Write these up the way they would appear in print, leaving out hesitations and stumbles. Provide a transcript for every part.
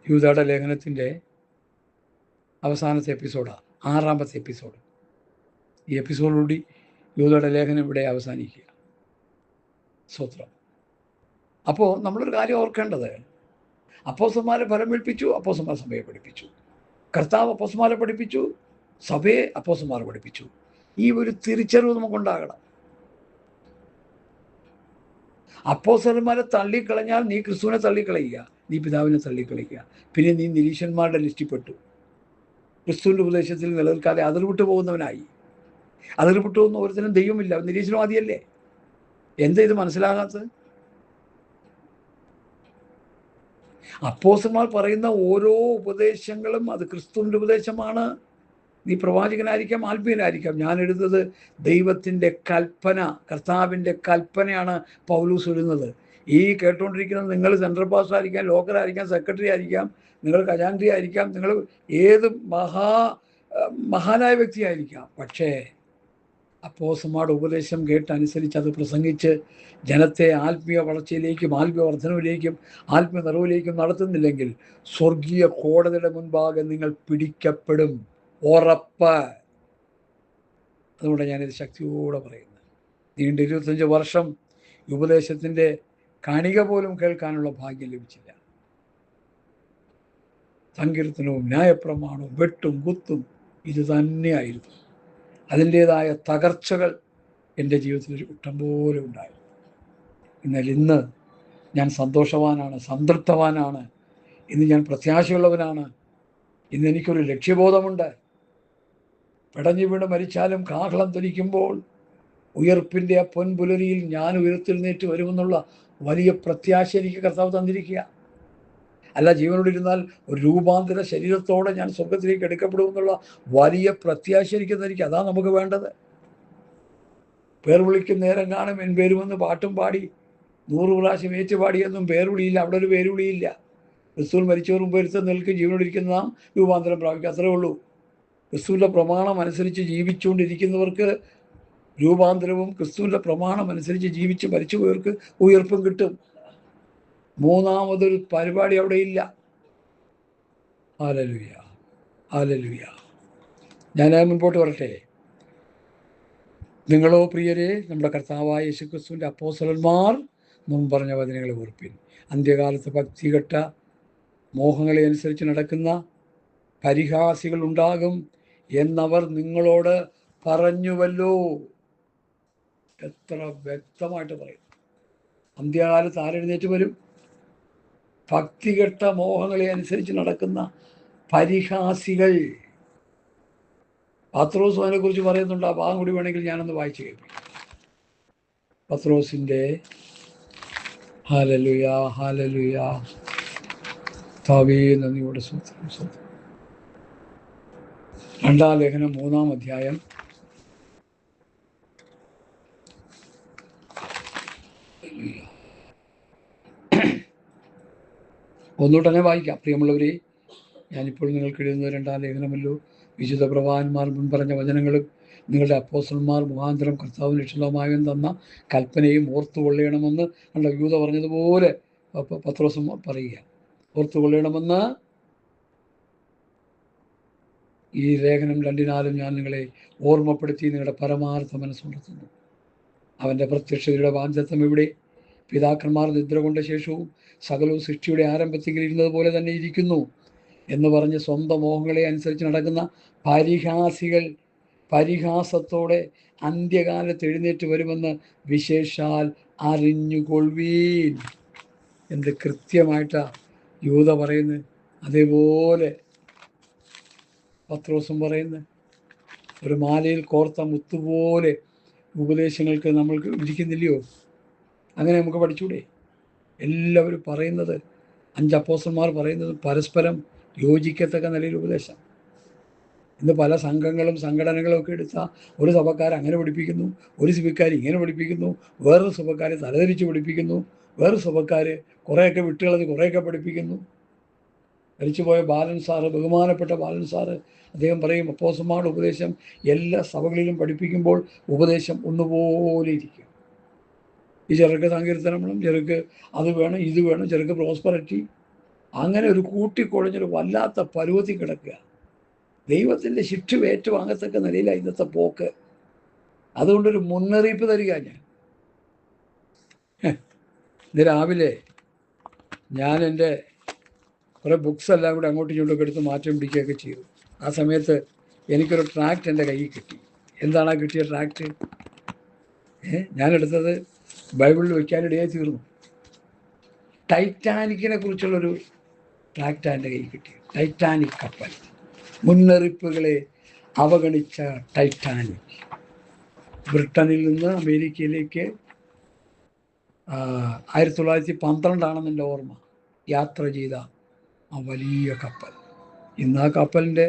യൂദായുടെ ലേഖനത്തിൻ്റെ അവസാനത്തെ എപ്പിസോഡാണ്, 6-ാമത്തെ എപ്പിസോഡ്. ഈ എപ്പിസോഡുകൂടി യൂദായുടെ ലേഖനം ഇവിടെ അവസാനിക്കുക. സ്തോത്രം. അപ്പോൾ നമ്മളൊരു കാര്യം ഓർക്കേണ്ടത്, അപ്പോസ്തലന്മാരെ ഫലം പഠിപ്പിച്ചു, അപ്പോസ്തലന്മാർ സഭയെ പഠിപ്പിച്ചു. കർത്താവ് അപ്പോസ്തലന്മാരെ പഠിപ്പിച്ചു, സഭയെ അപ്പോസ്തലന്മാർ പഠിപ്പിച്ചു. ഈ ഒരു തിരിച്ചറിവ് നമുക്കുണ്ടാകണം. അപ്പോസ്തലന്മാരെ തള്ളിക്കളഞ്ഞാൽ നീ ക്രിസ്തുവിനെ തള്ളിക്കളയുക, നീ പിതാവിനെ തള്ളിക്കളയുക. പിന്നെ നീ നിരീശ്വരന്മാരുടെ ലിസ്റ്റിൽപ്പെട്ടു. ക്രിസ്തുവിൻ്റെ ഉപദേശത്തിൽ നിലനിൽക്കാതെ അതിർവിട്ടു പോകുന്നവനായി. അതിർവിട്ടു പോകുന്ന ഒരുത്തനും ദൈവമില്ല, നിരീശ്വരവാദിയല്ലേ. എന്താ ഇത് മനസ്സിലാകാത്തത്? അപ്പോസ്തലന്മാർ പറയുന്ന ഓരോ ഉപദേശങ്ങളും അത് ക്രിസ്തുവിൻ്റെ ഉപദേശമാണ്. നീ പ്രവാചകനായിരിക്കാം, ആത്മീയനായിരിക്കാം. ഞാൻ എഴുതുന്നത് ദൈവത്തിൻ്റെ കൽപ്പന, കർത്താവിൻ്റെ കൽപ്പനയാണ് പൗലൂസ് എഴുതുന്നത്. ഈ കേട്ടുകൊണ്ടിരിക്കുന്നത് നിങ്ങൾ സെൻട്രൽ പാസ്റ്റർ ആയിരിക്കാം, ലോക്കലായിരിക്കാം, സെക്രട്ടറി ആയിരിക്കാം, നിങ്ങൾ ഖജാൻജി ആയിരിക്കാം, നിങ്ങൾ ഏത് മഹാനായ വ്യക്തിയായിരിക്കാം. പക്ഷേ അപ്പോസ്തലന്മാരുടെ ഉപദേശം കേട്ടനുസരിച്ച് അത് പ്രസംഗിച്ച് ജനത്തെ ആത്മീയ വളർച്ചയിലേക്കും ആത്മീയ വർധനവിലേക്കും ആത്മീയ നിറവിലേക്കും നടത്തുന്നില്ലെങ്കിൽ സ്വർഗീയ കോടതിയുടെ മുൻപാകെ നിങ്ങൾ പിടിക്കപ്പെടും, ഉറപ്പ്. അതുകൊണ്ട് ഞാനിത് ശക്തിയോടെ പറയുന്നത്. നീണ്ട 25 വർഷം ഉപദേശത്തിൻ്റെ കണിക പോലും കേൾക്കാനുള്ള ഭാഗ്യം ലഭിച്ചില്ല. സങ്കീർത്തനവും ന്യായപ്രമാണവും വെട്ടും കുത്തും ഇത് തന്നെയായിരുന്നു. അതിൻ്റേതായ തകർച്ചകൾ എൻ്റെ ജീവിതത്തിൽ ഇഷ്ടം പോലെ ഉണ്ടായിരുന്നു. എന്നാൽ ഇന്ന് ഞാൻ സന്തോഷവാനാണ്, സംതൃപ്തവാനാണ്. ഇന്ന് ഞാൻ പ്രത്യാശയുള്ളവനാണ്. ഇന്ന് എനിക്കൊരു ലക്ഷ്യബോധമുണ്ട്. പിടഞ്ഞു വീണ് മരിച്ചാലും കാഹളം ധരിക്കുമ്പോൾ ഉയർപ്പിൻ്റെ ആ പൊൻപുലരിയിൽ ഞാൻ ഉയർത്തെഴുന്നേറ്റ് വരുമെന്നുള്ള വലിയ പ്രത്യാശ എനിക്ക് കർത്താവ് തന്നിരിക്കുക. അല്ല, ജീവനോടിരുന്നാൽ ഒരു രൂപാന്തര ശരീരത്തോടെ ഞാൻ സ്വർഗത്തിലേക്ക് എടുക്കപ്പെടുമെന്നുള്ള വലിയ പ്രത്യാശ എനിക്ക് തന്നിരിക്കുക. അതാണ് നമുക്ക് വേണ്ടത്. പേർ വിളിക്കും നേരം കാണും എൻ പേരുമെന്ന് പാട്ടും പാടി 100 പ്രാവശ്യം ഏറ്റുപാടിയൊന്നും പേർ വിളിയില്ല. അവിടെ ഒരു പേര് വിളിയില്ല. ക്രിസ്തുവിൽ മരിച്ചവർ മുമ്പ് എടുത്ത് നിൽക്കും, ജീവനോടിരിക്കുന്ന നാം രൂപാന്തരം പ്രാപിക്കും. അത്രേ ഉള്ളൂ. ക്രിസ്തുവിൻ്റെ പ്രമാണം അനുസരിച്ച് ജീവിച്ചുകൊണ്ടിരിക്കുന്നവർക്ക് രൂപാന്തരവും ക്രിസ്തുവിൻ്റെ പ്രമാണം അനുസരിച്ച് ജീവിച്ച് മരിച്ചു പോയവർക്ക് ഉയർപ്പും കിട്ടും. മൂന്നാമതൊരു പരിപാടി അവിടെ ഇല്ല. Hallelujah, hallelujah. ഞാൻ മുൻപോട്ട് വരട്ടെ. നിങ്ങളോ പ്രിയരെ, നമ്മുടെ കർത്താവായ യേശുക്രിസ്തുവിൻ്റെ അപ്പോസ്തലന്മാർ മുൻ പറഞ്ഞ വചനങ്ങളെ ഓർപ്പിൻ. അന്ത്യകാലത്ത് ഭക്തികെട്ട മോഹങ്ങളെ അനുസരിച്ച് നടക്കുന്ന പരിഹാസികൾ ഉണ്ടാകും എന്നവർ നിങ്ങളോട് പറഞ്ഞുവല്ലോ. എത്ര വ്യക്തമായിട്ട് പറയും. അന്ത്യകാലത്ത് ആരെഴുന്നേറ്റ് വരും? ഭക്തികെട്ട മോഹങ്ങളെ അനുസരിച്ച് നടക്കുന്ന പരിഹാസികൾ. പത്രോസ് അതിനെക്കുറിച്ച് പറയുന്നുണ്ട്. ആ ഭാഗം കൂടി വേണമെങ്കിൽ ഞാനൊന്ന് വായിച്ചു കേൾപ്പിക്കാം. പത്രോസിൻ്റെ ഹല്ലേലൂയ, ഹല്ലേലൂയ, കർത്താവേ നന്ദിയോടെ സ്തോത്രം, സ്തോത്രം. 2-ാം ലേഖനം 3-ാം അധ്യായം ഒന്നുകൂടെ തന്നെ വായിക്കാം. പ്രിയമുള്ളവരെ, ഞാനിപ്പോൾ നിങ്ങൾക്ക് എഴുതുന്നത് 2-ാം ലേഖനമല്ലോ. വിശുദ്ധ പ്രവാചകന്മാർ മുൻപറഞ്ഞ വചനങ്ങളും നിങ്ങളുടെ അപ്പോസ്തലന്മാർ മുഖാന്തരം കർത്താവിന് ഇഷ്ടമായും തന്ന കൽപ്പനയും ഓർത്തുകൊള്ളണമെന്ന് കണ്ട യൂദ പറഞ്ഞതുപോലെ പത്രോസും പറയുക. ഓർത്തുകൊള്ളണമെന്ന് ഈ ലേഖനം 2-നാലും ഞാൻ നിങ്ങളെ ഓർമ്മപ്പെടുത്തി നിങ്ങളുടെ പരമാർത്ഥ മനസ്സുണർത്തുന്നു. അവൻ്റെ പ്രത്യക്ഷതയുടെ വാഗ്ദത്തം ഇവിടെ പിതാക്കന്മാർ നിദ്ര കൊണ്ട ശേഷവും സകലവും സൃഷ്ടിയുടെ ആരംഭത്തിൽ ഇരുന്നത് പോലെ തന്നെ ഇരിക്കുന്നു എന്ന് പറഞ്ഞ് സ്വന്തം മോഹങ്ങളെ അനുസരിച്ച് നടക്കുന്ന പരിഹാസികൾ പരിഹാസത്തോടെ അന്ത്യകാലത്ത് എഴുന്നേറ്റ് വരുമെന്ന് വിശേഷാൽ അറിഞ്ഞുകൊള്ളുവീൻ. എന്ത് കൃത്യമായിട്ടാണ് യൂദ പറയുന്നത്, അതേപോലെ പത്രോസും പറയുന്നത്. ഒരു മാലയിൽ കോർത്ത മുത്തുപോലെ ഉപദേശങ്ങൾക്ക് നമ്മൾക്ക് ഇരിക്കുന്നില്ലയോ? അങ്ങനെ നമുക്ക് പഠിച്ചൂടെ? എല്ലാവരും പറയുന്നത്, 5 അപ്പോസ്തലന്മാർ പറയുന്നത് പരസ്പരം യോജിക്കത്തക്ക നിലയിൽ ഉപദേശം. ഇന്ന് പല സംഘങ്ങളും സംഘടനകളും ഒക്കെ എടുത്താൽ ഒരു സഭക്കാർ അങ്ങനെ പഠിപ്പിക്കുന്നു, ഒരു സഭക്കാർ ഇങ്ങനെ പഠിപ്പിക്കുന്നു, വേറൊരു സഭക്കാർ തലതിരിച്ച് പഠിപ്പിക്കുന്നു, വേറൊരു സഭക്കാർ കുറേയൊക്കെ വിട്ടുകളഞ്ഞ് കുറേയൊക്കെ പഠിപ്പിക്കുന്നു. മരിച്ചുപോയ ബാലൻ സാറ്, ബഹുമാനപ്പെട്ട ബാലൻ സാറ്, അദ്ദേഹം പറയും അപ്പോസ്തലന്മാരുടെ ഉപദേശം എല്ലാ സഭകളിലും പഠിപ്പിക്കുമ്പോൾ ഉപദേശം ഒന്നുപോലെ ഇരിക്കും. ഈ ചിലർക്ക് സങ്കീർത്തനം വേണം, ചിലർക്ക് അത് വേണം, ഇത് വേണം, ചിലർക്ക് പ്രോസ്പെറിറ്റി, അങ്ങനെ ഒരു കൂട്ടിക്കൊഴിഞ്ഞൊരു വല്ലാത്ത പരുവത്തിൽ കിടക്കുക. ദൈവത്തിൻ്റെ ശിക്ഷ ഏറ്റുവാങ്ങത്തക്ക നിലയിലാണ് ഇന്നത്തെ പോക്ക്. അതുകൊണ്ടൊരു മുന്നറിയിപ്പ് തരിക ഞാൻ. ഇത് രാവിലെ ഞാൻ എൻ്റെ കുറേ ബുക്സ് എല്ലാം കൂടെ അങ്ങോട്ടും ഇങ്ങോട്ടൊക്കെ എടുത്ത് മാറ്റം പിടിക്കുകയൊക്കെ ചെയ്തു. ആ സമയത്ത് എനിക്കൊരു ട്രാക്റ്റ് എൻ്റെ കയ്യിൽ കിട്ടി. എന്താണ് ആ കിട്ടിയ ട്രാക്റ്റ്? ഞാനെടുത്തത് ബൈബിളിൽ വയ്ക്കാനിടയായി തീർന്നു. ടൈറ്റാനിക്കിനെ കുറിച്ചുള്ളൊരു ട്രാക്റ്റാണ് എൻ്റെ കയ്യിൽ കിട്ടി. ടൈറ്റാനിക് കപ്പൽ, മുന്നറിയിപ്പുകളെ അവഗണിച്ച ടൈറ്റാനിക്. ബ്രിട്ടനിൽ നിന്ന് അമേരിക്കയിലേക്ക് 1912 എൻ്റെ ഓർമ്മ യാത്ര ചെയ്ത ആ വലിയ കപ്പൽ. ഇന്ന് ആ കപ്പലിൻ്റെ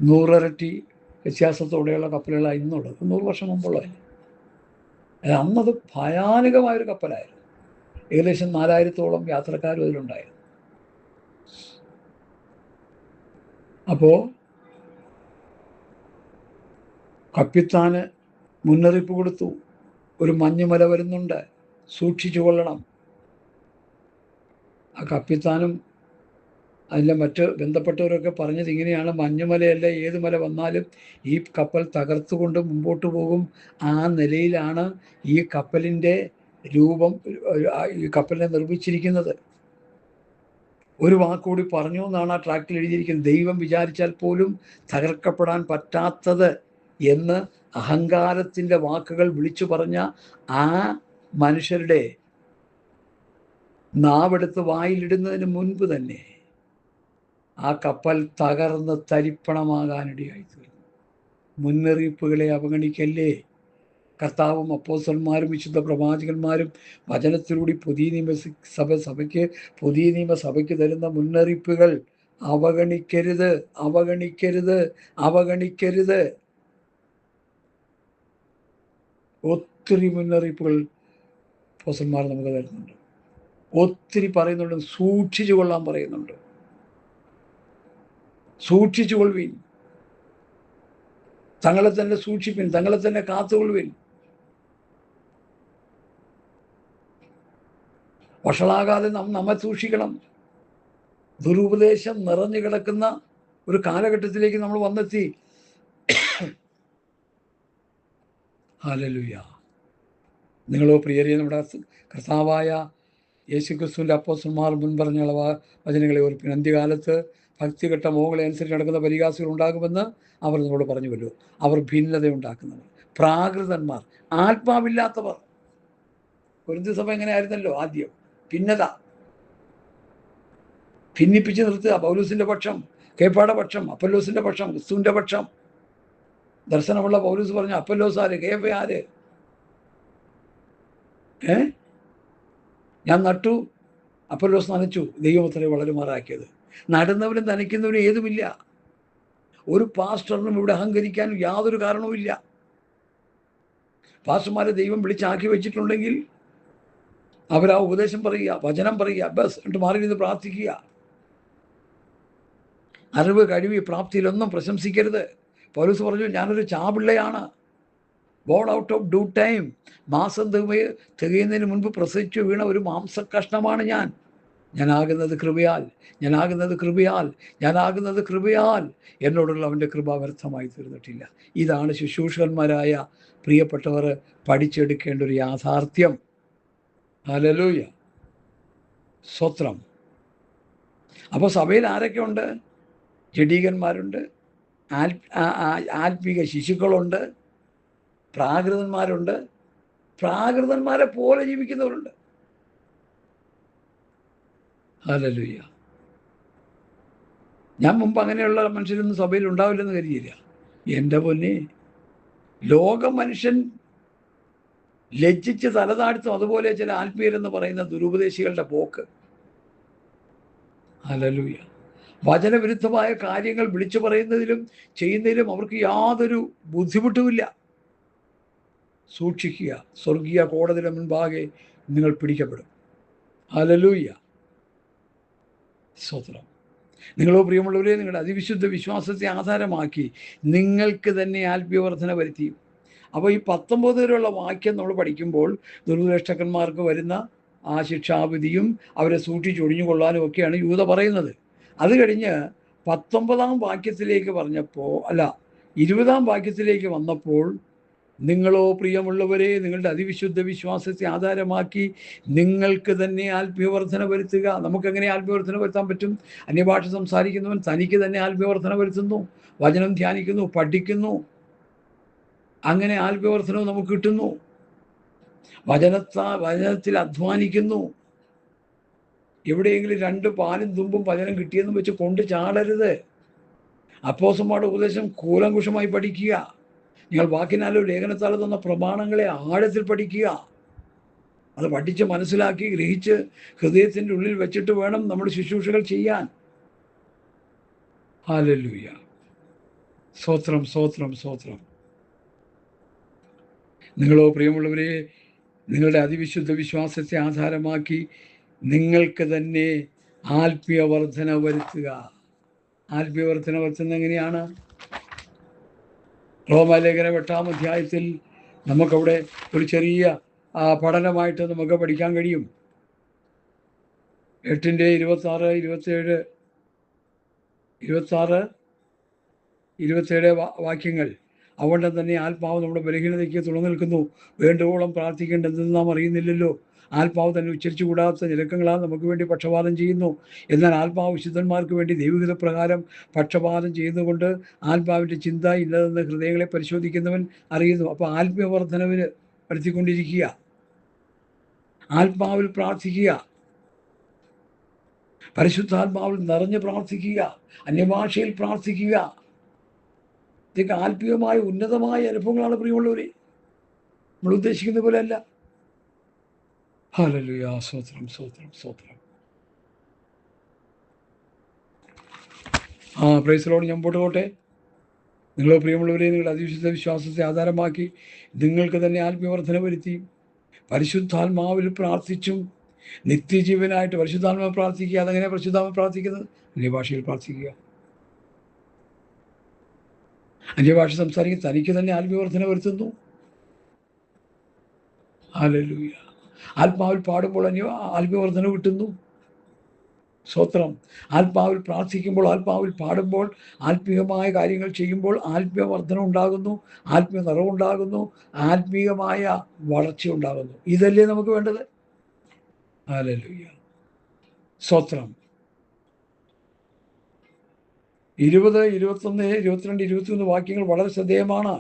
100 ഇരട്ടി വ്യത്യാസത്തോടെയുള്ള കപ്പലുകളാണ് ഇന്നുള്ളത്. 100 വർഷം മുമ്പുള്ളതല്ല. അന്നത് ഭയാനകമായൊരു കപ്പലായിരുന്നു. ഏകദേശം 4000-ഓളം യാത്രക്കാരും അതിലുണ്ടായിരുന്നു. അപ്പോൾ കപ്പിത്താന് മുന്നറിയിപ്പ് കൊടുത്തു, ഒരു മഞ്ഞുമല വരുന്നുണ്ട്, സൂക്ഷിച്ചു കൊള്ളണം. ആ കപ്പിത്താനും അതിൻ്റെ മറ്റ് ബന്ധപ്പെട്ടവരൊക്കെ പറഞ്ഞത് ഇങ്ങനെയാണ്: മഞ്ഞുമലയല്ല, ഏത് മല വന്നാലും ഈ കപ്പൽ തകർത്തുകൊണ്ട് മുമ്പോട്ട് പോകും. ആ നിലയിലാണ് ഈ കപ്പലിൻ്റെ രൂപം, ഈ കപ്പലിനെ നിർമ്മിച്ചിരിക്കുന്നത്. ഒരു വാക്കുകൂടി പറഞ്ഞു എന്നാണ് ആ ട്രാക്റ്റിൽ എഴുതിയിരിക്കുന്നത്: ദൈവം വിചാരിച്ചാൽ പോലും തകർക്കപ്പെടാൻ പറ്റാത്തത് എന്ന് അഹങ്കാരത്തിൻ്റെ വാക്കുകൾ വിളിച്ചു പറഞ്ഞ ആ മനുഷ്യരുടെ നാവെടുത്ത് വായിലിടുന്നതിന് മുൻപ് തന്നെ ആ കപ്പൽ തകർന്ന് തരിപ്പണമാകാനിടയായി തീർന്നു. മുന്നറിയിപ്പുകളെ അവഗണിക്കല്ലേ. കർത്താവും അപ്പോസ്തലന്മാരും വിശുദ്ധ പ്രവാചകന്മാരും വചനത്തിലൂടെ പുതിയ നിയമസഭയ്ക്ക് തരുന്ന മുന്നറിയിപ്പുകൾ അവഗണിക്കരുത്, അവഗണിക്കരുത്, അവഗണിക്കരുത്. ഒത്തിരി മുന്നറിയിപ്പുകൾ അപ്പോസ്തലന്മാർ നമുക്ക് തരുന്നുണ്ട്. ഒത്തിരി പറയുന്നുണ്ട്. സൂക്ഷിച്ചു കൊള്ളാൻ പറയുന്നുണ്ട്. സൂക്ഷിച്ചു കൊള്ളുവിൻ, തങ്ങളെ തന്നെ സൂക്ഷിപ്പിൻ, തങ്ങളെ തന്നെ കാത്തുകൊള്ളുവിൻ. വഷളാകാതെ നമ്മെ സൂക്ഷിക്കണം. ദുരുപദേശം നിറഞ്ഞു കിടക്കുന്ന ഒരു കാലഘട്ടത്തിലേക്ക് നമ്മൾ വന്നെത്തി. ഹല്ലേലൂയ. നിങ്ങളോ പ്രിയരെ, നമ്മുടെ കർത്താവായ യേശുക്രിസ്തുവിൻ്റെ അപ്പോസ്തലന്മാർ മുൻ പറഞ്ഞ വചനങ്ങളെ ഓർപ്പിൻ. അന്ത്യകാലത്ത് ഭക്തികെട്ട മോഹങ്ങളെ അനുസരിച്ച് നടക്കുന്ന പരിഹാസികൾ ഉണ്ടാകുമെന്ന് അവർ നിങ്ങളോട് പറഞ്ഞുവല്ലോ. അവർ ഭിന്നത ഉണ്ടാക്കുന്നവർ, പ്രാകൃതന്മാർ, ആത്മാവില്ലാത്തവർ. കൊരിന്ത്യൻ സഭ എങ്ങനെയായിരുന്നല്ലോ ആദ്യം? ഭിന്നത, ഭിന്നിപ്പിച്ച് നിർത്തുക. പൗലോസിൻ്റെ പക്ഷം, കേഫയുടെ പക്ഷം, അപ്പൊല്ലോസിൻ്റെ പക്ഷം, ക്രിസ്തുവിൻ്റെ പക്ഷം. ദർശനമുള്ള പൗലോസ് പറഞ്ഞു, അപ്പൊല്ലോസ് ആര്, കേഫ ആര്? ഞാൻ നട്ടു, അപ്പൊല്ലോസ് നനച്ചു, ദൈവമത്രേ വളരുമാറാക്കിയത്. നടുന്നവനും നനയ്ക്കുന്നവനും ഏതുമില്ല. ഒരു പാസ്റ്ററിനും ഇവിടെ അഹങ്കരിക്കാൻ യാതൊരു കാരണവുമില്ല. പാസ്റ്റർമാരെ ദൈവം വിളിച്ചാക്കി വെച്ചിട്ടുണ്ടെങ്കിൽ അവരാ ഉപദേശം പറയുക, വചനം പറയുക, ബസ് എന്നിട്ട് മാറി നിന്ന് പ്രാർത്ഥിക്കുക. അറിവ്, കഴിവ്, പ്രാപ്തിയിലൊന്നും പ്രശംസിക്കരുത്. പൗലോസ് പറഞ്ഞു, ഞാനൊരു ചാപിള്ളയാണ്, born out of due time. മാസം തികയുന്നതിന് മുൻപ് പ്രസവിച്ചു വീണ ഒരു മാംസക്കഷ്ണമാണ് ഞാൻ. ഞാനാകുന്നത് കൃപയാൽ, ഞാനാകുന്നത് കൃപയാൽ, ഞാനാകുന്നത് കൃപയാൽ. എന്നോടുള്ള അവൻ്റെ കൃപ വ്യർത്ഥമായി തീർന്നിട്ടില്ല. ഇതാണ് ശുശ്രൂഷകന്മാരായ പ്രിയപ്പെട്ടവർ പഠിച്ചെടുക്കേണ്ട ഒരു യാഥാർത്ഥ്യം. ഹല്ലേലൂയ, സ്തോത്രം. അപ്പോൾ സഭയിൽ ആരൊക്കെ ഉണ്ട്? ജഡീകന്മാരുണ്ട്, ആത്മീക ശിശുക്കളുണ്ട്, പ്രാകൃതന്മാരുണ്ട്, പ്രാകൃതന്മാരെ പോലെ ജീവിക്കുന്നവരുണ്ട്. ഹല്ലേലൂയ. ഞാൻ മുമ്പ് അങ്ങനെയുള്ള മനുഷ്യരൊന്നും സഭയിൽ ഉണ്ടാവില്ലെന്ന് കരുതിയില്ല. എൻ്റെ പൊന്നെ, ലോക മനുഷ്യൻ ലജ്ജിച്ച് തലതാഴ്ത്തും. അതുപോലെ ചില ആത്മീയരെന്ന് പറയുന്ന ദുരുപദേശികളുടെ പോക്ക്. ഹല്ലേലൂയ. വചനവിരുദ്ധമായ കാര്യങ്ങൾ വിളിച്ചു പറയുന്നതിലും ചെയ്യുന്നതിലും അവർക്ക് യാതൊരു ബുദ്ധിമുട്ടുമില്ല. സൂക്ഷിക്കുക, സ്വർഗീയ കോടതിയുടെ മുൻപാകെ നിങ്ങൾ പിടിക്കപ്പെടും. ഹല്ലേലൂയ, സ്തോത്രം. നിങ്ങളോ പ്രിയമുള്ളവരെ, നിങ്ങളുടെ അതിവിശുദ്ധ വിശ്വാസത്തെ ആധാരമാക്കി നിങ്ങൾക്ക് തന്നെ ആത്മീയവർദ്ധന വരുത്തിയും. അപ്പോൾ ഈ 19 വരെയുള്ള വാക്യം നമ്മൾ പഠിക്കുമ്പോൾ ദുർദ്രഷ്ടക്കന്മാർക്ക് വരുന്ന ആ ശിക്ഷാവിധിയും അവരെ സൂക്ഷിച്ചൊഴിഞ്ഞു കൊള്ളാനും ഒക്കെയാണ് യൂത പറയുന്നത്. അത് കഴിഞ്ഞ് 19-ാം വാക്യത്തിലേക്ക് പറഞ്ഞപ്പോൾ, അല്ല 20-ാം വാക്യത്തിലേക്ക് വന്നപ്പോൾ, നിങ്ങളോ പ്രിയമുള്ളവരെ നിങ്ങളുടെ അതിവിശുദ്ധ വിശ്വാസത്തെ ആധാരമാക്കി നിങ്ങൾക്ക് തന്നെ ആത്മീയവർദ്ധന വരുത്തുക. നമുക്കെങ്ങനെ ആത്മീയവർദ്ധന വരുത്താൻ പറ്റും? അന്യഭാഷ സംസാരിക്കുന്നവൻ തനിക്ക് തന്നെ ആത്മീയവർദ്ധന വരുത്തുന്നു, വചനം ധ്യാനിക്കുന്നു, പഠിക്കുന്നു, അങ്ങനെ ആത്മീയവർദ്ധനവും നമുക്ക് കിട്ടുന്നു. വചനത്തിൽ അധ്വാനിക്കുന്നു. എവിടെയെങ്കിലും 2 പാലും തുമ്പും വചനം കിട്ടിയെന്നും വെച്ച് കൊണ്ട് ചാടരുത്. അപ്പോസ്തലന്മാരുടെ ഉപദേശം കൂലങ്കുഷമായി പഠിക്കുക. നിങ്ങൾ വാക്കിനാലോ ലേഖനത്താലോ തന്ന പ്രമാണങ്ങളെ ആഴത്തിൽ പഠിക്കുക. അത് പഠിച്ച് മനസ്സിലാക്കി ഗ്രഹിച്ച് ഹൃദയത്തിൻ്റെ ഉള്ളിൽ വെച്ചിട്ട് വേണം നമ്മുടെ ശുശ്രൂഷകൾ ചെയ്യാൻ. ഹല്ലേലൂയ. സ്തോത്രം, സ്തോത്രം, സ്തോത്രം. നിങ്ങളോ പ്രിയമുള്ളവരെ നിങ്ങളുടെ അതിവിശുദ്ധ വിശ്വാസത്തെ ആധാരമാക്കി നിങ്ങൾക്ക് തന്നെ ആത്മീയവർദ്ധന വരുത്തുക. ആത്മീയവർദ്ധന വരുത്തുന്നത് എങ്ങനെയാണ്? റോമാലേഖനം 8-ാം അധ്യായത്തിൽ നമുക്കവിടെ ഒരു ചെറിയ പഠനമായിട്ട് നമുക്ക് പഠിക്കാൻ കഴിയും. 8-ന്റെ 26, 27, 27 വാക്യങ്ങൾ. അതുകൊണ്ട് തന്നെ ആത്മാവ് നമ്മുടെ ബലഹീനതയ്ക്ക് തുറന്നു നിൽക്കുന്നു. വേണ്ടുവോളം പ്രാർത്ഥിക്കേണ്ടതെന്ന് നാം അറിയുന്നില്ലല്ലോ. ആത്മാവ് തന്നെ ഉച്ചരിച്ചു കൂടാത്ത നിരക്കങ്ങളാൽ നമുക്ക് വേണ്ടി പക്ഷപാതം ചെയ്യുന്നു. എന്നാൽ ആത്മാവ് വിശുദ്ധന്മാർക്ക് വേണ്ടി ദൈവഹിത പ്രകാരം പക്ഷപാതം ചെയ്യുന്നതുകൊണ്ട് ആത്മാവിൻ്റെ ചിന്ത ഇല്ലതെന്ന് ഹൃദയങ്ങളെ പരിശോധിക്കുന്നവൻ അറിയുന്നു. അപ്പോൾ ആത്മീയവർദ്ധനവിന് വരുത്തിക്കൊണ്ടിരിക്കുക, ആത്മാവിൽ പ്രാർത്ഥിക്കുക, പരിശുദ്ധാത്മാവിൽ നിറഞ്ഞ് പ്രാർത്ഥിക്കുക, അന്യഭാഷയിൽ പ്രാർത്ഥിക്കുക. ഇതൊക്കെ ആത്മീയമായ ഉന്നതമായ അനുഭവങ്ങളാണ് പ്രിയമുള്ളവരെ, നമ്മൾ ഉദ്ദേശിക്കുന്ന പോലെ അല്ല. ഹല്ലേലൂയ. സ്തോത്രം, സ്തോത്രം, സ്തോത്രം. Price the Lord. ഞാൻ മുമ്പോട്ട് പോട്ടെ. നിങ്ങളോ പ്രിയമുള്ളവരെ നിങ്ങളുടെ അതിവിശുദ്ധ വിശ്വാസത്തെ ആധാരമാക്കി നിങ്ങൾക്ക് തന്നെ ആത്മീയവർദ്ധന വരുത്തി പരിശുദ്ധാത്മാവിൽ പ്രാർത്ഥിച്ചും നിത്യജീവനായിട്ട് പരിശുദ്ധാത്മാവ് പ്രാർത്ഥിക്കുക. അതെങ്ങനെ പരിശുദ്ധാത്മാവ് പ്രാർത്ഥിക്കുന്നത്? അന്യഭാഷയിൽ പ്രാർത്ഥിക്കുക. അന്യഭാഷ സംസാരിക്കുന്ന തനിക്ക് തന്നെ ആത്മീയവർദ്ധന വരുത്തുന്നു. ഹല്ലേലൂയ. ആത്മാവിൽ പാടുമ്പോൾ ആത്മീയവർദ്ധന കിട്ടുന്നു. സ്തോത്രം. ആത്മാവിൽ പ്രാർത്ഥിക്കുമ്പോൾ, ആത്മാവിൽ പാടുമ്പോൾ, ആത്മീയമായ കാര്യങ്ങൾ ചെയ്യുമ്പോൾ ആത്മീയവർദ്ധന ഉണ്ടാകുന്നു, ആത്മീയ നിറവുണ്ടാകുന്നു, ആത്മീയമായ വളർച്ച ഉണ്ടാകുന്നു. ഇതല്ലേ നമുക്ക് വേണ്ടത്? ഹല്ലേലൂയ. സ്തോത്രം. 20, 21, 22, 23 വാക്യങ്ങൾ വളരെ ശ്രദ്ധേയമാണ്.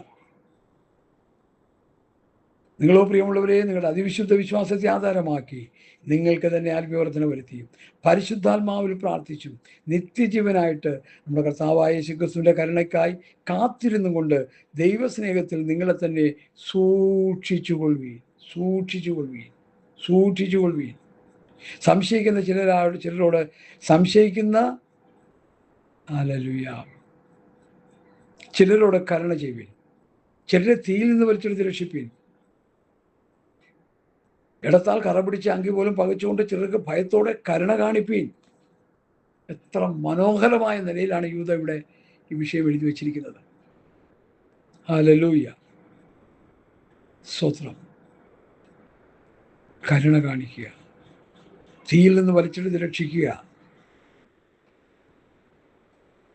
നിങ്ങളോ പ്രിയമുള്ളവരെ നിങ്ങളുടെ അതിവിശുദ്ധ വിശ്വാസത്തെ ആധാരമാക്കി നിങ്ങൾക്ക് തന്നെ ആത്മീയവർദ്ധന വരുത്തിയും പരിശുദ്ധാത്മാവിൽ പ്രാർത്ഥിച്ചും നിത്യജീവനായിട്ട് നമ്മുടെ കർത്താവായ യേശുക്രിസ്തുവിൻ്റെ കരുണയ്ക്കായി കാത്തിരുന്നും കൊണ്ട് ദൈവസ്നേഹത്തിൽ നിങ്ങളെ തന്നെ സൂക്ഷിച്ചുകൊള്ളുവീൻ. സംശയിക്കുന്ന ചിലരോട് സംശയിക്കുന്ന ഹല്ലേലൂയ ചിലരോട് കരുണ ചെയ്യുവീൻ. ചിലരെ തീയിൽ നിന്ന് വലിച്ചെടുത്ത് രക്ഷിപ്പീൻ. ഇടത്താൽ കറ പിടിച്ച അങ്കി പോലും പകച്ചുകൊണ്ട് ചിലർക്ക് ഭയത്തോടെ കരുണ കാണിപ്പീൻ. എത്ര മനോഹരമായ നിലയിലാണ് യൂദ ഇവിടെ ഈ വിഷയം എഴുതി വച്ചിരിക്കുന്നത്. ഹല്ലേലൂയ. സ്തോത്രം. കരുണ കാണിക്കുക, തീയിൽ നിന്ന് വലിച്ചെടുത്ത് രക്ഷിക്കുക,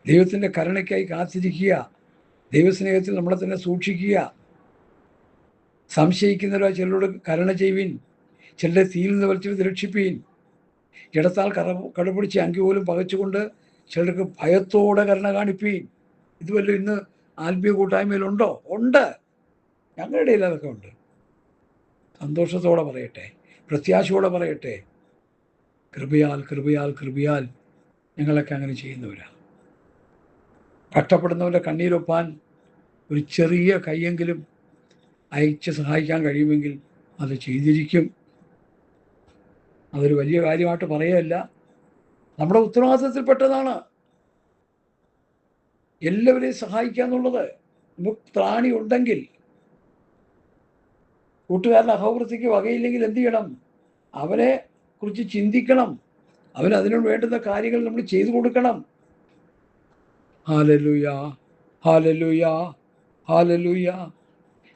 ദൈവത്തിൻ്റെ കരുണയ്ക്കായി കാത്തിരിക്കുക, ദൈവസ്നേഹത്തിൽ നമ്മളെ തന്നെ സൂക്ഷിക്കുക. സംശയിക്കുന്നവരായ ചിലരോട് കരുണ ചെയ്യുവിൻ, ചിലരെ തീയിൽ നിന്ന് വലിച്ചെടുത്ത് രക്ഷിപ്പീൻ. ഇടത്താൽ കടപിടിച്ച് അങ്കി പോലും പകച്ചുകൊണ്ട് ചിലർക്ക് ഭയത്തോടെ കരുണ കാണിപ്പീൻ. ഇതുവല്ലോ ഇന്ന് ആത്മീയ കൂട്ടായ്മയിലുണ്ടോ? ഉണ്ട്. ഞങ്ങളുടെ ഇടയിൽ അതൊക്കെ ഉണ്ട്. സന്തോഷത്തോടെ പറയട്ടെ, പ്രത്യാശയോടെ പറയട്ടെ, കൃപയാൽ കൃപയാൽ കൃപയാൽ ഞങ്ങളൊക്കെ അങ്ങനെ ചെയ്യുന്നവരാ. കഷ്ടപ്പെടുന്നവൻ്റെ കണ്ണീരൊപ്പാൻ ഒരു ചെറിയ കൈയെങ്കിലും അയച്ച് സഹായിക്കാൻ കഴിയുമെങ്കിൽ അത് ചെയ്തിരിക്കും. അതൊരു വലിയ കാര്യമായിട്ട് പറയുകയല്ല, നമ്മുടെ ഉത്തരവാദിത്തത്തിൽപ്പെട്ടതാണ് എല്ലാവരെയും സഹായിക്കുക എന്നുള്ളത്. നമുക്ക് ത്രാണി ഉണ്ടെങ്കിൽ, കൂട്ടുകാരൻ്റെ അഹോവൃത്തിക്ക് വകയില്ലെങ്കിൽ എന്ത് ചെയ്യണം? അവനെ കുറിച്ച് ചിന്തിക്കണം. അവനതിനു വേണ്ടുന്ന കാര്യങ്ങൾ നമ്മൾ ചെയ്തു കൊടുക്കണം. Hallelujah, hallelujah, hallelujah.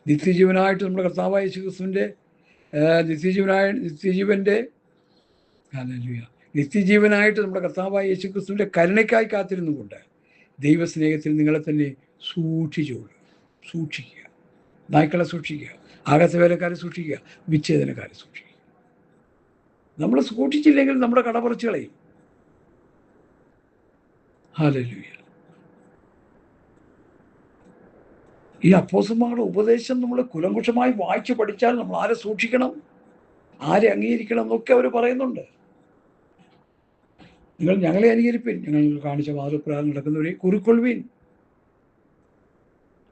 നിത്യജീവനായിട്ട് നമ്മുടെ കർത്താവായ യേശുക്രിസ്തുവിൻ്റെ നിത്യജീവൻ്റെ ഹല്ലേലൂയ. നിത്യജീവനായിട്ട് നമ്മുടെ കർത്താവായ യേശുക്രിസ്തുവിൻ്റെ കരുണയ്ക്കായി കാത്തിരുന്നുകൊണ്ട് ദൈവസ്നേഹത്തിൽ നിങ്ങളെ തന്നെ സൂക്ഷിച്ചുകൊള്ളുക. സൂക്ഷിക്കുക. നായ്ക്കളെ സൂക്ഷിക്കുക, ആകാശ വേലക്കാരെ സൂക്ഷിക്കുക, വിച്ഛേദനക്കാരെ സൂക്ഷിക്കുക. നമ്മൾ സൂക്ഷിച്ചില്ലെങ്കിൽ നമ്മുടെ കടപറിച്ച് കളയും. ഹല്ലേലൂയ. ഈ അപ്പോസ്തലന്മാരുടെ ഉപദേശം നമ്മൾ കുലങ്കുഷമായി വായിച്ച് പഠിച്ചാൽ നമ്മൾ ആരെ സൂക്ഷിക്കണം, ആരെ അംഗീകരിക്കണം എന്നൊക്കെ അവർ പറയുന്നുണ്ട്. നിങ്ങൾ ഞങ്ങളെ അനുകരിപ്പിൻ, ഞങ്ങൾ കാണിച്ച മാതൃപ്രകാരം നടക്കുന്നവരെ കുറിക്കൊള്ളുവിൻ.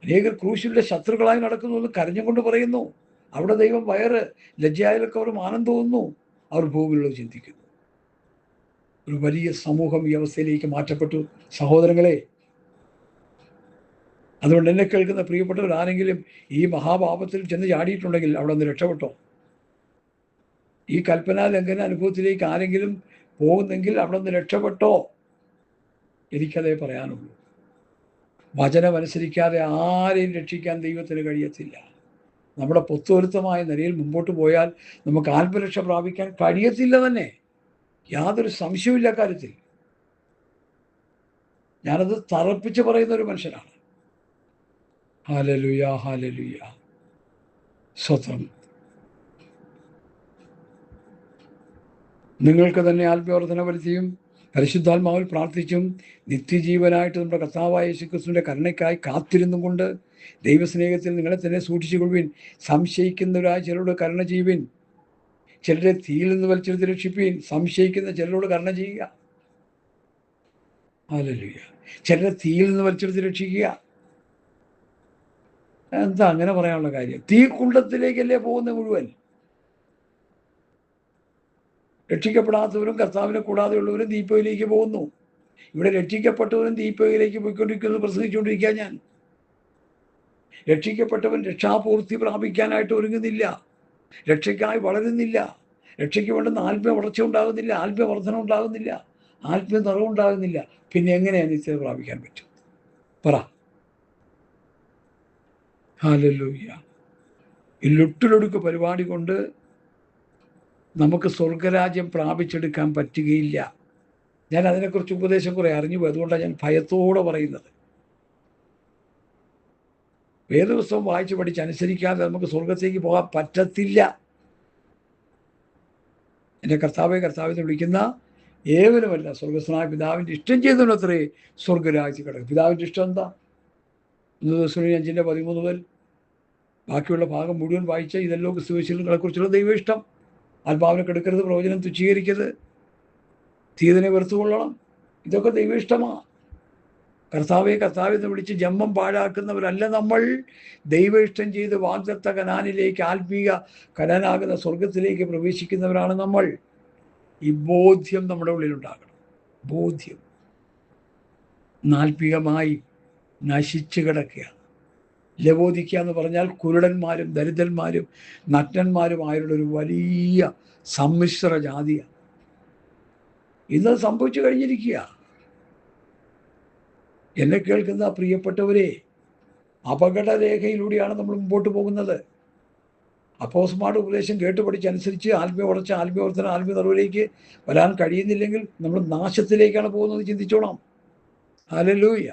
അനേകർ ക്രൂശിലെ ശത്രുക്കളായി നടക്കുന്നു എന്ന് കരഞ്ഞുകൊണ്ട് പറയുന്നു. അവിടെ ദൈവം വയറ്, ലജ്ജയായാലൊക്കെ അവർ മാനം തോന്നുന്നു. അവർ ഭൂമിയിലുള്ളത് ചിന്തിക്കുന്നു. ഒരു വലിയ സമൂഹം ഈ അവസ്ഥയിലേക്ക് മാറ്റപ്പെട്ടു സഹോദരങ്ങളെ. അതുകൊണ്ട് എന്നെ കേൾക്കുന്ന പ്രിയപ്പെട്ടവർ ആരെങ്കിലും ഈ മഹാപാപത്തിൽ ചെന്ന് ചാടിയിട്ടുണ്ടെങ്കിൽ അവിടെ നിന്ന് രക്ഷപ്പെട്ടോ. ഈ കൽപ്പനാ ലംഘന അനുഭവത്തിലേക്ക് ആരെങ്കിലും പോകുന്നെങ്കിൽ അവിടെ നിന്ന് രക്ഷപ്പെട്ടോ. എനിക്കതേ പറയാനുള്ളൂ. വചനമനുസരിക്കാതെ ആരെയും രക്ഷിക്കാൻ ദൈവത്തിന് കഴിയത്തില്ല. നമ്മുടെ പൊത്തുവരുത്തമായ നിലയിൽ മുമ്പോട്ട് പോയാൽ നമുക്ക് ആത്മരക്ഷ പ്രാപിക്കാൻ കഴിയത്തില്ല തന്നെ. യാതൊരു സംശയമില്ല കാര്യത്തിൽ. ഞാനത് തറപ്പിച്ച് പറയുന്ന ഒരു മനുഷ്യനാണ്. ഹല്ലേലൂയ, ഹല്ലേലൂയ, സ്വതം. നിങ്ങൾക്ക് തന്നെ ആത്മവർദ്ധന വരുത്തിയും പരിശുദ്ധാത്മാവിൽ പ്രാർത്ഥിച്ചും നിത്യജീവനായിട്ട് നമ്മുടെ കർത്താവായ യേശുക്രിസ്തുവിൻ്റെ കരുണയ്ക്കായി കാത്തിരുന്നും കൊണ്ട് ദൈവസ്നേഹത്തിൽ നിങ്ങളെ തന്നെ സൂക്ഷിച്ചുകൊള്ളുവിൻ. സംശയിക്കുന്നവരായ ചിലരോട് കരുണ ചെയ്യുവിൻ. ചിലരെ തീയിൽ നിന്ന് വലിച്ചെടുത്ത് രക്ഷിപ്പീൻ. സംശയിക്കുന്ന ചിലരോട് കരുണ ചെയ്യുക. ഹല്ലേലൂയ. ചിലരെ തീയിൽ നിന്ന് വലിച്ചെടുത്ത് രക്ഷിക്കുക. എന്താ അങ്ങനെ പറയാനുള്ള കാര്യം? തീ കുണ്ടത്തിലേക്കല്ലേ പോകുന്നത് മുഴുവൻ. രക്ഷിക്കപ്പെടാത്തവരും കർത്താവിനെ കൂടാതെയുള്ളവരും ദീപയിലേക്ക് പോകുന്നു. ഇവിടെ രക്ഷിക്കപ്പെട്ടവരും ദീപയിലേക്ക് പോയിക്കൊണ്ടിരിക്കുന്നത് പ്രസംഗിച്ചുകൊണ്ടിരിക്കുക ഞാൻ. രക്ഷിക്കപ്പെട്ടവൻ രക്ഷാപൂർത്തി പ്രാപിക്കാനായിട്ട് ഒരുങ്ങുന്നില്ല, രക്ഷയ്ക്കായി വളരുന്നില്ല, രക്ഷയ്ക്ക് വേണ്ടുന്ന ആത്മീയ വളർച്ച ഉണ്ടാകുന്നില്ല, ആത്മീയവർദ്ധന ഉണ്ടാകുന്നില്ല, ആത്മീയ നിറവുണ്ടാകുന്നില്ല. പിന്നെ എങ്ങനെയാണ് നിത്യത പ്രാപിക്കാൻ പറ്റും? പറ. ഹല്ലേലൂയ. ഈ ലുട്ടിലൊടുക്ക് പരിപാടി കൊണ്ട് നമുക്ക് സ്വർഗരാജ്യം പ്രാപിച്ചെടുക്കാൻ പറ്റുകയില്ല. ഞാൻ അതിനെക്കുറിച്ച് ഉപദേശം കുറെ അറിഞ്ഞു പോയി. അതുകൊണ്ടാണ് ഞാൻ ഭയത്തോടെ പറയുന്നത്. വേദപുസ്തകം വായിച്ച് പഠിച്ചനുസരിക്കാതെ നമുക്ക് സ്വർഗത്തേക്ക് പോകാൻ പറ്റത്തില്ല. എൻ്റെ കർത്താവെ കർത്താവിനെ വിളിക്കുന്ന ഏവരുമല്ല സ്വർഗസ്വനായ പിതാവിൻ്റെ ഇഷ്ടം ചെയ്തതിനത്രേ സ്വർഗരാജ്യത്തിൽ കിടക്കും. പിതാവിൻ്റെ ഇഷ്ടം എന്താ? 1 Thessalonians 5:13 മുതൽ ബാക്കിയുള്ള ഭാഗം മുഴുവൻ വായിച്ച ഇതെല്ലോ ക്രിസ്തുവിനെ കുറിച്ചുള്ള ദൈവ ഇഷ്ടം. ആത്മാവിനെ കെടുക്കരുത്, പ്രവചനം തുച്ഛീകരിക്കരുത്, തീയതിനെ വെറുത്തുകൊള്ളണം. ഇതൊക്കെ ദൈവ ഇഷ്ടമാണ്. കർത്താവെ എന്ന് വിളിച്ച് ജന്മം പാഴാക്കുന്നവരല്ല നമ്മൾ. ദൈവ ഇഷ്ടം ചെയ്ത് വാഗ്ദത്ത കനാനിലേക്ക്, ആത്മീയ കനാനാകുന്ന സ്വർഗത്തിലേക്ക് പ്രവേശിക്കുന്നവരാണ് നമ്മൾ. ഈ ബോധ്യം നമ്മുടെ ഉള്ളിലുണ്ടാകണം. ബോധ്യം. ആത്മീയമായി നശിച്ചു കിടക്കുക. ലവോദിക്ക എന്ന് പറഞ്ഞാൽ കുരുടന്മാരും ദരിദ്രന്മാരും നഗ്നന്മാരുമായുള്ളൊരു വലിയ സമ്മിശ്ര ജാതിയാണ്. ഇന്ന് സംഭവിച്ചു കഴിഞ്ഞിരിക്കുക. എന്നെ കേൾക്കുന്ന പ്രിയപ്പെട്ടവരെ, അപകടരേഖയിലൂടെയാണ് നമ്മൾ മുമ്പോട്ട് പോകുന്നത്. അപ്പോസ്തലന്മാരുടെ ഉപദേശം കേട്ട് പഠിച്ചനുസരിച്ച് ആത്മീയ വളർച്ച, ആത്മീയവർദ്ധന, ആത്മീയ നിറവിലേക്ക് വരാൻ കഴിയുന്നില്ലെങ്കിൽ നമ്മൾ നാശത്തിലേക്കാണ് പോകുന്നത്. ചിന്തിച്ചോളാം. ഹല്ലേലൂയ.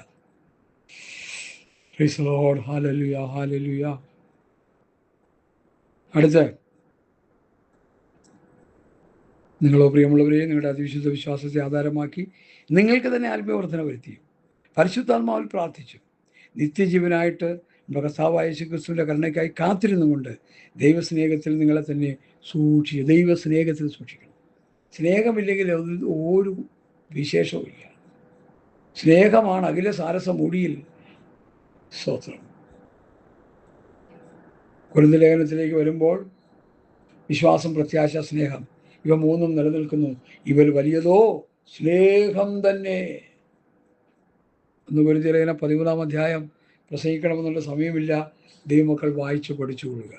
Praise the Lord. ഹല്ലേലൂയ, ഹല്ലേലൂയ. അടുത്ത നിങ്ങളോ പ്രിയമുള്ളവരെ, നിങ്ങളുടെ അതിവിശുദ്ധ വിശ്വാസത്തെ ആധാരമാക്കി നിങ്ങൾക്ക് തന്നെ ആത്മീയവർദ്ധന വരുത്തി പരിശുദ്ധാത്മാവിൽ പ്രാർത്ഥിച്ചു നിത്യജീവനായിട്ട് നമ്മുടെ കർത്താവായ യേശുക്രിസ്തുവിൻ്റെ കരുണയ്ക്കായി കാത്തിരുന്നുകൊണ്ട് ദൈവസ്നേഹത്തിൽ നിങ്ങളെ തന്നെ സൂക്ഷിക്കുക. ദൈവസ്നേഹത്തിൽ സൂക്ഷിക്കണം. സ്നേഹമില്ലെങ്കിൽ ഒരു വിശേഷവുമില്ല. സ്നേഹമാണ് അഖില സാരസ മുടിയിൽ. സ്തോത്രം. കൊരിന്ത്യർ ലേഖനത്തിലേക്ക് വരുമ്പോൾ വിശ്വാസം, പ്രത്യാശ, സ്നേഹം, ഇവ മൂന്നും നിലനിൽക്കുന്നു. ഇവർ വലിയതോ സ്നേഹം തന്നെ. 1 കൊരിന്ത്യർ ലേഖനം 13-ാം അധ്യായം പ്രസംഗിക്കണമെന്നുള്ള സമയമില്ല. ദൈവമക്കൾ വായിച്ച് പഠിച്ചുകൊള്ളുക.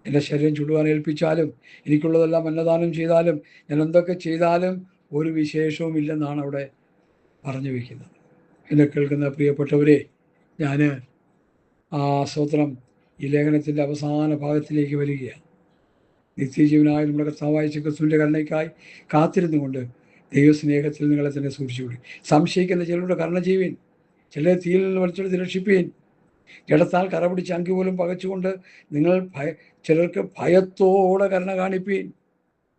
എൻ്റെ ശരീരം ചുടുവാൻ ഏൽപ്പിച്ചാലും എനിക്കുള്ളതെല്ലാം അന്നദാനം ചെയ്താലും ഞാൻ എന്തൊക്കെ ചെയ്താലും ഒരു വിശേഷവും ഇല്ലെന്നാണ് അവിടെ പറഞ്ഞു വയ്ക്കുന്നത്. എന്നെ കേൾക്കുന്ന പ്രിയപ്പെട്ടവരെ, ഞാൻ സ്തോത്രം ഈ ലേഖനത്തിൻ്റെ അവസാന ഭാഗത്തിലേക്ക് വരികയാണ്. നിത്യജീവനായ നമ്മുടെ കർത്താവായ ക്രിസ്തുവിൻ്റെ കരുണയ്ക്കായി കാത്തിരുന്നുകൊണ്ട് ദൈവസ്നേഹത്തിൽ നിങ്ങളെ തന്നെ സൂക്ഷിച്ചുകൂടി. സംശയിക്കുന്ന ചിലരുടെ കരുണ ചെയ്യുവിൻ, ചിലരെ തീയിൽ നിന്ന് വലിച്ചെടുത്ത് രക്ഷിപ്പീൻ. ജഡത്താൽ കറ പിടിച്ച അങ്കി പോലും പകച്ചുകൊണ്ട് നിങ്ങൾ ചിലർക്ക് ഭയത്തോടെ കരുണ കാണിപ്പീൻ.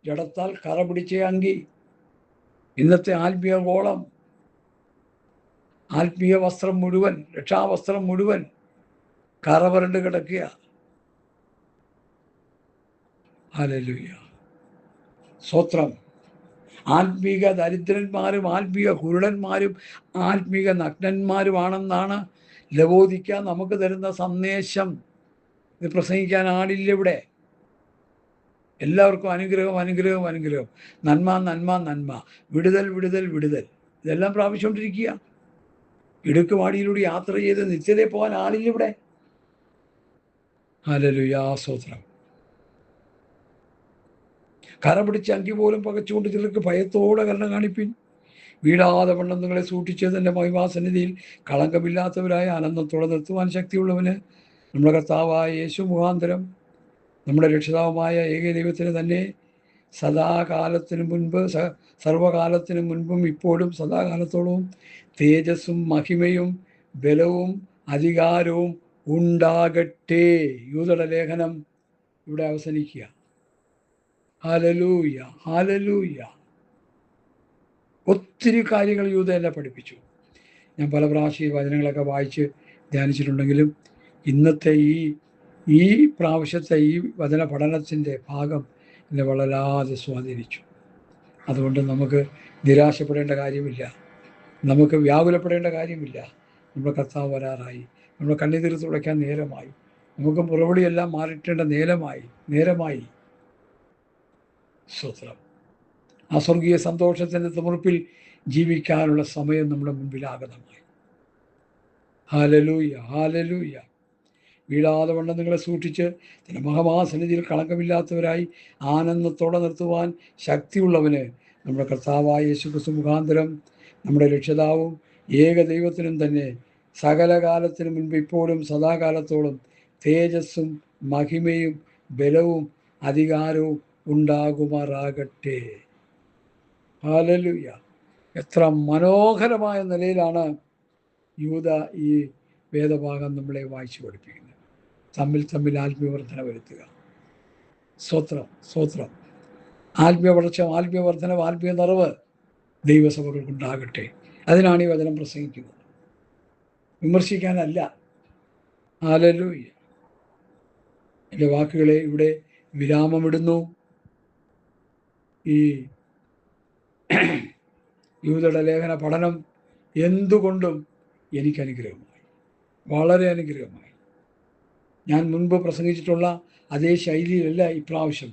ജഡത്താൽ കറ പിടിച്ച അങ്കി, ഇന്നത്തെ ആത്മീയ ഗോളം, ആത്മീയ വസ്ത്രം മുഴുവൻ, രക്ഷാവസ്ത്രം മുഴുവൻ കറ പുരണ്ട് കിടക്കുക. ഹല്ലേലൂയ, സ്തോത്രം. ആത്മീക ദരിദ്രന്മാരും ആത്മീക കുരുടന്മാരും ആത്മീക നഗ്നന്മാരുമാണെന്നാണ് ലവോദിക്ക നമുക്ക് തരുന്ന സന്ദേശം. ഇത് പ്രസംഗിക്കാൻ ആളില്ല ഇവിടെ. എല്ലാവർക്കും അനുഗ്രഹം, അനുഗ്രഹം, അനുഗ്രഹം, നന്മ, നന്മ, നന്മ, വിടുതൽ, വിടുതൽ, വിടുതൽ, ഇതെല്ലാം പ്രാപിച്ചുകൊണ്ടിരിക്കുക. ഇടുക്കുവാടിയിലൂടെ യാത്ര ചെയ്ത് നിത്യതയിൽ പോകാൻ ആളില്ല ഇവിടെ. ഹല്ലേലൂയ, സ്തോത്രം. കറ പിടിച്ച അങ്കി പോലും പകച്ചുകൊണ്ട് ചിലർക്ക് ഭയത്തോടെ കരുണ കാണിപ്പിൻ. വീടാതെ വണ്ണം നിങ്ങളെ സൂക്ഷിച്ച് തൻ്റെ മഹിമാസന്നിധിയിൽ കളങ്കമില്ലാത്തവരായ ആനന്ദത്തോടെ നിർത്തുവാൻ ശക്തിയുള്ളവന് നമ്മുടെ കർത്താവായ യേശു മുഖാന്തരം നമ്മുടെ രക്ഷിതാവുമായ ഏക ദൈവത്തിന് തന്നെ സദാകാലത്തിനു മുൻപ്, സർവകാലത്തിനു മുൻപും ഇപ്പോഴും സദാകാലത്തോളവും തേജസ്സും മഹിമയും ബലവും അധികാരവും ഉണ്ടാകട്ടെ. യൂദയുടെ ലേഖനം ഇവിടെ അവസാനിക്കുക. ഹല്ലേലൂയ, ഹല്ലേലൂയ. ഒത്തിരി കാര്യങ്ങൾ യൂദ എന്നെ പഠിപ്പിച്ചു. ഞാൻ പല പ്രാവശ്യം വചനങ്ങളൊക്കെ വായിച്ച് ധ്യാനിച്ചിട്ടുണ്ടെങ്കിലും ഇന്നത്തെ ഈ പ്രാവശ്യത്തെ ഈ വചന പഠനത്തിൻ്റെ ഭാഗം എന്നെ വളരാതെ സ്വാധീനിച്ചു. അതുകൊണ്ട് നമുക്ക് നിരാശപ്പെടേണ്ട കാര്യമില്ല, നമുക്ക് വ്യാകുലപ്പെടേണ്ട കാര്യമില്ല. നമ്മുടെ കർത്താവ് വരാറായി, നമ്മുടെ കണ്ണുനീർ തുടയ്ക്കാൻ നേരമായി, നമുക്ക് മുറവിളിയെല്ലാം മാറിയിട്ടേണ്ട നേരമായി. സ്തോത്രം. ആ സ്വർഗീയ സന്തോഷത്തിൻ്റെ തിമിർപ്പിൽ ജീവിക്കാനുള്ള സമയം നമ്മുടെ മുൻപിൽ ആഗതമായി. Hallelujah, hallelujah. വീഴാതെ വണ്ണം നിങ്ങളെ സൂക്ഷിച്ച് തൻ്റെ മഹാസന്നിധിയിൽ കളങ്കമില്ലാത്തവരായി ആനന്ദത്തോടെ നിർത്തുവാൻ ശക്തിയുള്ളവന് നമ്മുടെ കർത്താവായ യേശുക്രിസ്തു മുഖാന്തരം നമ്മുടെ രക്ഷിതാവും ഏക ദൈവത്തിനും തന്നെ സകലകാലത്തിനു മുൻപ് ഇപ്പോഴും സദാകാലത്തോളം തേജസ്സും മഹിമയും ബലവും അധികാരവും ഉണ്ടാകുമാറാകട്ടെ. ഹല്ലേലൂയ. എത്ര മനോഹരമായ നിലയിലാണ് യൂദ ഈ വേദഭാഗം നമ്മളെ വായിച്ചു പഠിപ്പിക്കുന്നത്. തമ്മിൽ ആത്മീയവർദ്ധന വരുത്തുക. സ്തോത്രം, സ്തോത്രം. ആത്മീയ വളർച്ച, ആത്മീയ വർദ്ധന, ആത്മീയ നിറവ് ദൈവസഭകൾക്കുണ്ടാകട്ടെ. അതിനാണ് ഈ വചനം പ്രസംഗിക്കുന്നത്, വിമർശിക്കാനല്ല. ഹല്ലേലൂയ. എൻ്റെ വാക്കുകളെ ഇവിടെ വിരാമമിടുന്നു. ഈ യൂദയുടെ ലേഖന പഠനം എന്തുകൊണ്ടും എനിക്ക് അനുഗ്രഹമായി, വളരെ അനുഗ്രഹമായി. ഞാൻ മുൻപ് പ്രസംഗിച്ചിട്ടുള്ള അതേ ശൈലിയിലല്ല ഇപ്രാവശ്യം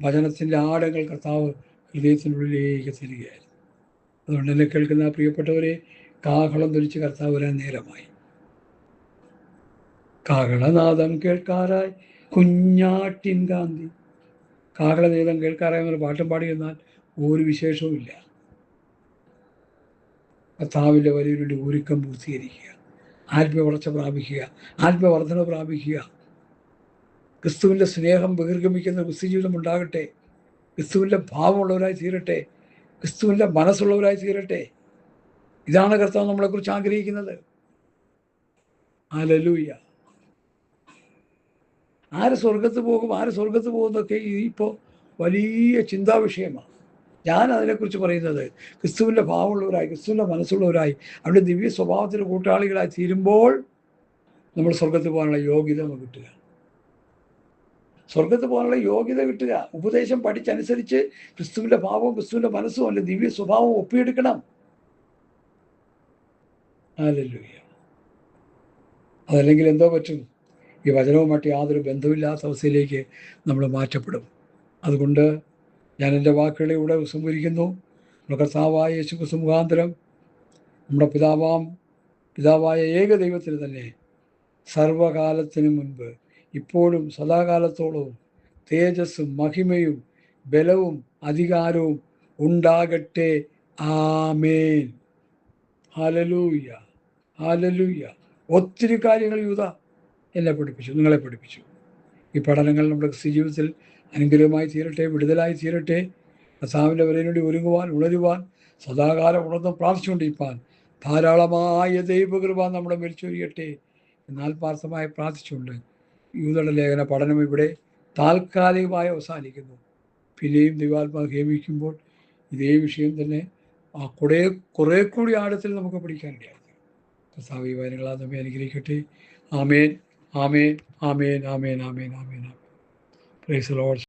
വചനത്തിൻ്റെ ആഴങ്ങൾ കർത്താവ് ഹൃദയത്തിനുള്ളിലേക്ക് തരികയായിരുന്നു. അതുകൊണ്ട് എന്നെ കേൾക്കുന്ന പ്രിയപ്പെട്ടവരെ, കാഹളം ധരിച്ച് കർത്താവ് വരാൻ നേരമായി. കാഹളനാദം കേൾക്കാറായി കുഞ്ഞാട്ടിൻ കാന്തി. കാഹളനേദം കേൾക്കാറായി എന്നൊരു പാട്ടും പാടിയെന്നാൽ ഒരു വിശേഷവുമില്ല. കർത്താവിൻ്റെ വലിയൊരു ഒരുക്കം പൂർത്തീകരിക്കുക, ആത്മീയവളർച്ച പ്രാപിക്കുക, ആത്മവർദ്ധന പ്രാപിക്കുക. ക്രിസ്തുവിൻ്റെ സ്നേഹം ബഹിർഗമിക്കുന്ന ക്രിസ്തു ജീവിതം ഉണ്ടാകട്ടെ. ക്രിസ്തുവിൻ്റെ ഭാവമുള്ളവരായി തീരട്ടെ, ക്രിസ്തുവിൻ്റെ മനസ്സുള്ളവരായി തീരട്ടെ. ഇതാണ് കർത്താവ് നമ്മളെക്കുറിച്ച് ആഗ്രഹിക്കുന്നത്. ഹല്ലേലൂയ. ആര് സ്വർഗത്ത് പോകുന്നൊക്കെ ഇപ്പോൾ വലിയ ചിന്താ വിഷയമാണ്. ഞാൻ അതിനെക്കുറിച്ച് പറയുന്നത് ക്രിസ്തുവിൻ്റെ ഭാവമുള്ളവരായി, ക്രിസ്തുവിൻ്റെ മനസ്സുള്ളവരായി, അവരുടെ ദിവ്യ സ്വഭാവത്തിൻ്റെ കൂട്ടാളികളായി തീരുമ്പോൾ നമ്മൾ സ്വർഗത്ത് പോകാനുള്ള യോഗ്യത നമുക്ക് കിട്ടുക. സ്വർഗത്ത് പോകാനുള്ള യോഗ്യത കിട്ടുക. ഉപദേശം പഠിച്ചനുസരിച്ച് ക്രിസ്തുവിൻ്റെ ഭാവവും ക്രിസ്തുവിൻ്റെ മനസ്സും അല്ലെ ദിവ്യ സ്വഭാവവും ഒപ്പിയെടുക്കണം. ഹല്ലേലൂയ. അതല്ലെങ്കിൽ എന്തോ പറ്റും, ഈ വചനവുമായിട്ട് യാതൊരു ബന്ധമില്ലാത്ത അവസ്ഥയിലേക്ക് നമ്മൾ മാറ്റപ്പെടും. അതുകൊണ്ട് ഞാൻ എൻ്റെ വാക്കുകളെ ഇവിടെ സംഭരിക്കുന്നു. നമ്മുടെ കർത്താവായ യേശുക്രിസ്തു മുഖാന്തരം നമ്മുടെ പിതാവായ ഏക ദൈവത്തിന് തന്നെ സർവകാലത്തിനു മുൻപ് ഇപ്പോഴും സദാകാലത്തോളവും തേജസ്സും മഹിമയും ബലവും അധികാരവും ഉണ്ടാകട്ടെ. ആമേൻ. ഹല്ലേലൂയ, ഹല്ലേലൂയ. ഒത്തിരി കാര്യങ്ങൾ യൂദ എന്നെ പഠിപ്പിച്ചു, നിങ്ങളെ പഠിപ്പിച്ചു. ഈ പഠനങ്ങൾ നമ്മുടെ ക്രിസ്ത്യ ജീവിതത്തിൽ അനുഗ്രഹമായി തീരട്ടെ, വിടുതലായി തീരട്ടെ. കർത്താവിൻ്റെ വരവിന് വേണ്ടി ഒരുങ്ങുവാൻ, ഉണരുവാൻ, സദാകാലം ഉണർന്ന് പ്രാർത്ഥിച്ചുകൊണ്ടിരിക്കാൻ ധാരാളമായ ദൈവകൃപ നമ്മുടെ മേൽ ചൊരിയട്ടെ എന്ന് ആത്മാർത്ഥമായി പ്രാർത്ഥിച്ചുകൊണ്ട് യൂദയുടെ ലേഖന പഠനം ഇവിടെ താൽക്കാലികമായി അവസാനിക്കുന്നു. പിന്നെയും ദൈവാത്മാവ് ഹേമിക്കുമ്പോൾ ഇതേ വിഷയം തന്നെ കുറേ കൂടി ആഴത്തിൽ നമുക്ക് പഠിക്കാനിടയാകും. കർത്താവ് ഈ വചനങ്ങളാൽ നമ്മെ അനുഗ്രഹിക്കട്ടെ. ആമേൻ, ആമേൻ, ആമേൻ, ആമേൻ, ആമേൻ, ആമേൻ. Praise the Lord.